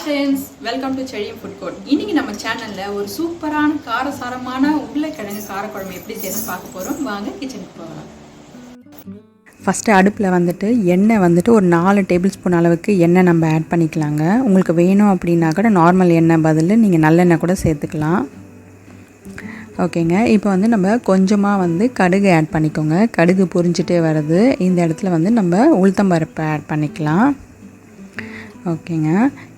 friends, welcome to Chilli Food Court. இன்னைக்கு நம்ம சேனல்ல ஒரு சூப்பரான காரசாரமான உருளைக்கிழங்கு காரக்குழம்பு எப்படி செய்யணும்னு பார்க்க போறோம். வாங்க கிச்சனுக்கு போகலாம். ஃபர்ஸ்ட் அடுப்புல எண்ணெய் ஒரு 4 டேபிள் ஸ்பூன் அளவுக்கு எண்ணெய் நம்ம ஆட் பண்ணிக்கலாங்க. உங்களுக்கு வேணும் அப்படினா கூட நார்மல் எண்ணெய் பதிலா நீங்க நல்லெண்ணெய் கூட சேர்த்துக்கலாம். ஓகேங்க. இப்போ நம்ம கொஞ்சமா கடுகு ஆட் பண்ணிக்கோங்க. கடுகு பொரிஞ்சிட்டே வருது. இந்த இடத்துல நம்ம உளுத்தம் பருப்பு ஆட் பண்ணிக்கலாம். ஓகேங்க.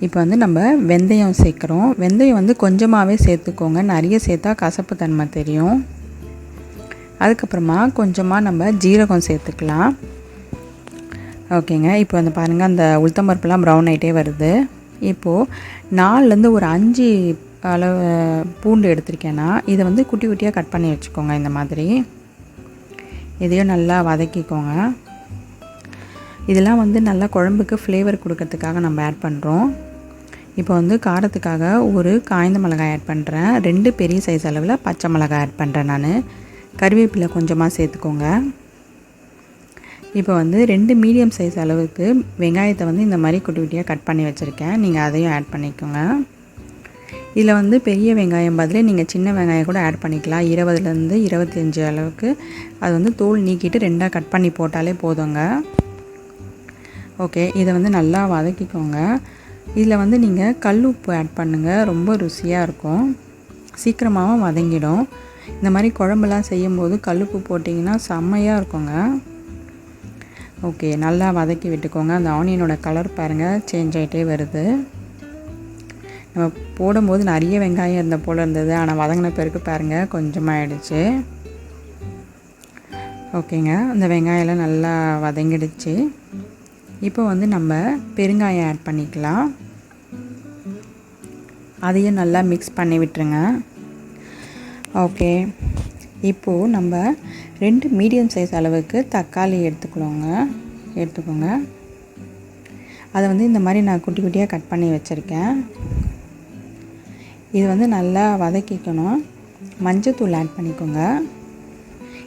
இப்போ நம்ம வெந்தயம் சேர்க்குறோம். வெந்தயம் கொஞ்சமாகவே சேர்த்துக்கோங்க. நிறைய சேர்த்தா கசப்பு தன்மை தெரியும். அதுக்கப்புறமா கொஞ்சமாக நம்ம ஜீரகம் சேர்த்துக்கலாம். ஓகேங்க. இப்போ பாருங்கள், அந்த உளுத்தம் பருப்புலாம் ப்ரௌன் ஆகிட்டே வருது. இப்போது 4லேருந்து ஒரு 5 அளவு பூண்டு எடுத்திருக்கேன்னா இதை குட்டி குட்டியாக கட் பண்ணி வச்சுக்கோங்க. இந்த மாதிரி இதையும் நல்லா வதக்கிக்கோங்க. இதெல்லாம் நல்லா குழம்புக்கு ஃப்ளேவர் கொடுக்கறதுக்காக நம்ம ஆட் பண்ணுறோம். இப்போ காரத்துக்காக ஒரு காய்ந்த மிளகாய் ஆட் பண்ணுறேன். 2 பெரிய சைஸ் அளவில் பச்சை மிளகாய் ஆட் பண்ணுறேன். நான் கறிவேப்பிலை கொஞ்சமாக சேர்த்துக்கோங்க. இப்போ 2 மீடியம் சைஸ் அளவுக்கு வெங்காயத்தை இந்த மாதிரி குட்டி குட்டியாக கட் பண்ணி வச்சுருக்கேன். நீங்கள் அதையும் ஆட் பண்ணிக்கோங்க. இதில் பெரிய வெங்காயம் பதிலே நீங்கள் சின்ன வெங்காயம் கூட ஆட் பண்ணிக்கலாம். 20லேருந்து 25 அளவுக்கு அது தோல் நீக்கிட்டு 2ஆக கட் பண்ணி போட்டாலே போதுங்க. ஓகே. இதை நல்லா வதக்கிக்கோங்க. இதில் நீங்கள் கல் உப்பு ஆட் பண்ணுங்கள். ரொம்ப ருசியாக இருக்கும். சீக்கிரமாகவும் வதங்கிடும். இந்த மாதிரி குழம்புலாம் செய்யும்போது கல் உப்பு போட்டிங்கன்னா செம்மையாக இருக்குங்க. ஓகே. நல்லா வதக்கி விட்டுக்கோங்க. அந்த ஆனியனோட கலர் பாருங்கள், சேஞ்ச் ஆகிட்டே வருது. நம்ம போடும்போது நிறைய வெங்காயம் இருந்த போல் இருந்தது. ஆனால் வதங்கின பிறகு பாருங்கள் கொஞ்சமாக ஆகிடுச்சு. ஓகேங்க. அந்த வெங்காயம்லாம் நல்லா வதங்கிடுச்சு. இப்போ நம்ம பெருங்காயம் ஆட் பண்ணிக்கலாம். அதையும் நல்லா மிக்ஸ் பண்ணி விட்டுருங்க. ஓகே. இப்போது நம்ம 2 மீடியம் சைஸ் அளவுக்கு தக்காளி எடுத்துக்கோங்க. அதை இந்த மாதிரி நான் குட்டி குட்டியாக கட் பண்ணி வச்சுருக்கேன். இது நல்லா வதக்கிக்கணும். மஞ்சத்தூள் ஆட் பண்ணிக்கோங்க.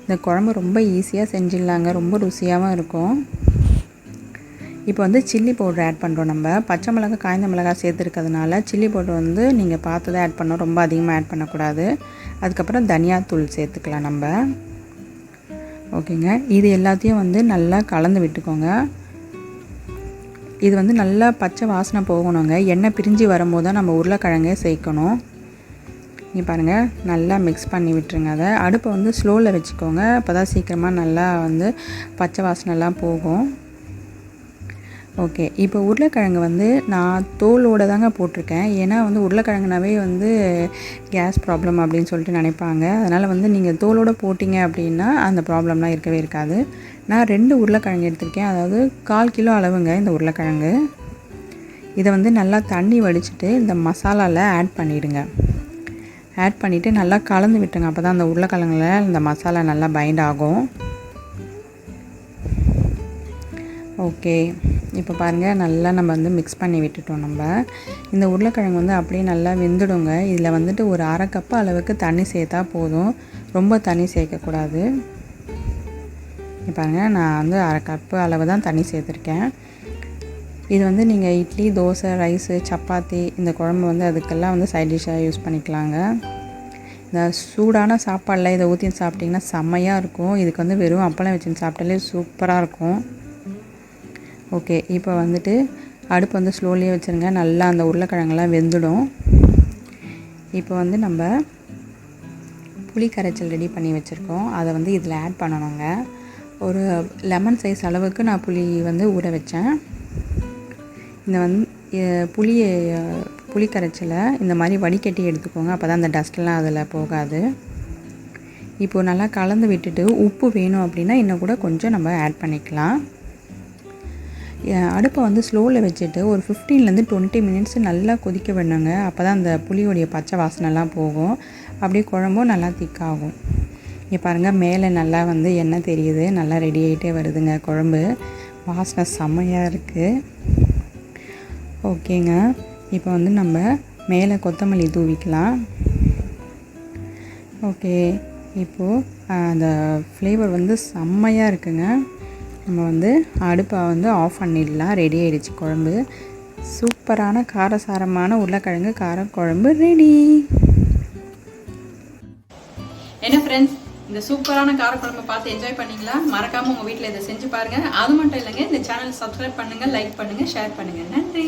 இந்த குழம்பு ரொம்ப ஈஸியாக செஞ்சிடலாங்க. ரொம்ப ருசியாகவும் இருக்கும். இப்போ சில்லி பவுடர் ஆட் பண்ணுறோம். நம்ம பச்சை மிளகாய் காய்ந்த மிளகாய் சேர்த்துருக்கிறதுனால சில்லி பவுடர் நீங்கள் பார்த்து தான் ஆட் பண்ணோம். ரொம்ப அதிகமாக ஆட் பண்ணக்கூடாது. அதுக்கப்புறம் தனியாத்தூள் சேர்த்துக்கலாம் நம்ம. ஓகேங்க. இது எல்லாத்தையும் நல்லா கலந்து விட்டுக்கோங்க. இது நல்லா பச்சை வாசனை போகணுங்க. எண்ணெய் பிரிஞ்சு வரும்போது தான் நம்ம உருளைக்கிழங்கே சேர்க்கணும். இங்கே பாருங்கள், நல்லா மிக்ஸ் பண்ணி விட்டுருங்க. அதை அடுப்பை ஸ்லோவில் வச்சுக்கோங்க. அப்போ தான் சீக்கிரமாக நல்லா பச்சை வாசனைலாம் போகும். ஓகே. இப்போ உருளைக்கிழங்கு நான் தோலோடு தாங்க போட்டிருக்கேன். ஏன்னா உருளைக்கிழங்குனாவே கேஸ் ப்ராப்ளம் அப்படின்னு சொல்லிட்டு நினைப்பாங்க. அதனால் நீங்கள் தோலோடு போட்டிங்க அப்படின்னா அந்த ப்ராப்ளம்லாம் இருக்கவே இருக்காது. நான் 2 உருளைக்கிழங்கு எடுத்திருக்கேன். அதாவது 1/4 கிலோ அளவுங்க இந்த உருளைக்கிழங்கு. இதை நல்லா தண்ணி வடிச்சிட்டு இந்த மசாலாவில் ஆட் பண்ணிவிடுங்க. ஆட் பண்ணிவிட்டு நல்லா கலந்து விட்டுருங்க. அப்போ தான் அந்த உருளைக்கிழங்குல இந்த மசாலா நல்லா பைண்ட் ஆகும். ஓகே. இப்போ பாருங்கள், நல்லா நம்ம மிக்ஸ் பண்ணி விட்டுட்டோம். நம்ம இந்த உருளைக்கிழங்கு அப்படியே நல்லா வெந்துடுங்க. இதில் ஒரு 1/2 கப்பு அளவுக்கு தண்ணி சேர்த்தா போதும். ரொம்ப தண்ணி சேர்க்கக்கூடாது. இப்போ பாருங்கள், நான் 1/2 கப்பு அளவு தான் தண்ணி சேர்த்துருக்கேன். இது நீங்கள் இட்லி, தோசை, ரைஸு, சப்பாத்தி இந்த குழம்பு அதுக்கெல்லாம் சைட் டிஷ்ஷாக யூஸ் பண்ணிக்கலாங்க. இந்த சூடான சாப்பாடில் இதை ஊற்றி சாப்பிட்டிங்கன்னா செம்மையாக இருக்கும். இதுக்கு வெறும் அப்பளம் வச்சுன்னு சாப்பிட்டாலே சூப்பராக இருக்கும். ஓகே. இப்போ அடுப்பு ஸ்லோலியே வச்சுருங்க. நல்லா அந்த உருளைக்கிழங்கெல்லாம் வெந்துடும். இப்போ நம்ம புளி கரைச்சல் ரெடி பண்ணி வச்சுருக்கோம். அதை இதில் ஆட் பண்ணணுங்க. ஒரு லெமன் சைஸ் அளவுக்கு நான் புளி ஊற வச்சேன். இந்த புளி கரைச்சலை இந்த மாதிரி வடிகட்டி எடுத்துக்கோங்க. அப்போ தான் அந்த டஸ்ட்லாம் அதில் போகாது. இப்போது நல்லா கலந்து விட்டுட்டு உப்பு வேணும் அப்படின்னா இன்னும் கூட கொஞ்சம் நம்ம ஆட் பண்ணிக்கலாம். அடுப்பை ஸ்லோவில் வச்சுட்டு ஒரு 15லேருந்து 20 மினிட்ஸ் நல்லா கொதிக்க விடணுங்க. அப்போ தான் அந்த புளியோடைய பச்சை வாசனைலாம் போகும். அப்படியே குழம்பும் நல்லா திக்காகும். இங்கே பாருங்கள், மேலே நல்லா எண்ணெய் தெரியுது. நல்லா ரெடி ஆகிட்டே வருதுங்க. குழம்பு வாசனை செம்மையாக இருக்குது. ஓகேங்க. இப்போ நம்ம மேலே கொத்தமல்லி தூவிக்கலாம். ஓகே. இப்போது அந்த ஃப்ளேவர் செம்மையாக இருக்குங்க. நம்ம அடுப்பை ஆஃப் பண்ணிடலாம். ரெடி ஆகிடுச்சு குழம்பு. சூப்பரான காரசாரமான உருளைக்கிழங்கு காரக்குழம்பு ரெடி. என்ன ஃப்ரெண்ட்ஸ், இந்த சூப்பரான காரக்குழம்பை பார்த்து என்ஜாய் பண்ணீங்களா? மறக்காமல் உங்கள் வீட்டில் இதை செஞ்சு பாருங்கள். அது மட்டும் இல்லைங்க, இந்த சேனல் சப்ஸ்கிரைப் பண்ணுங்கள், லைக் பண்ணுங்கள், ஷேர் பண்ணுங்கள். நன்றி.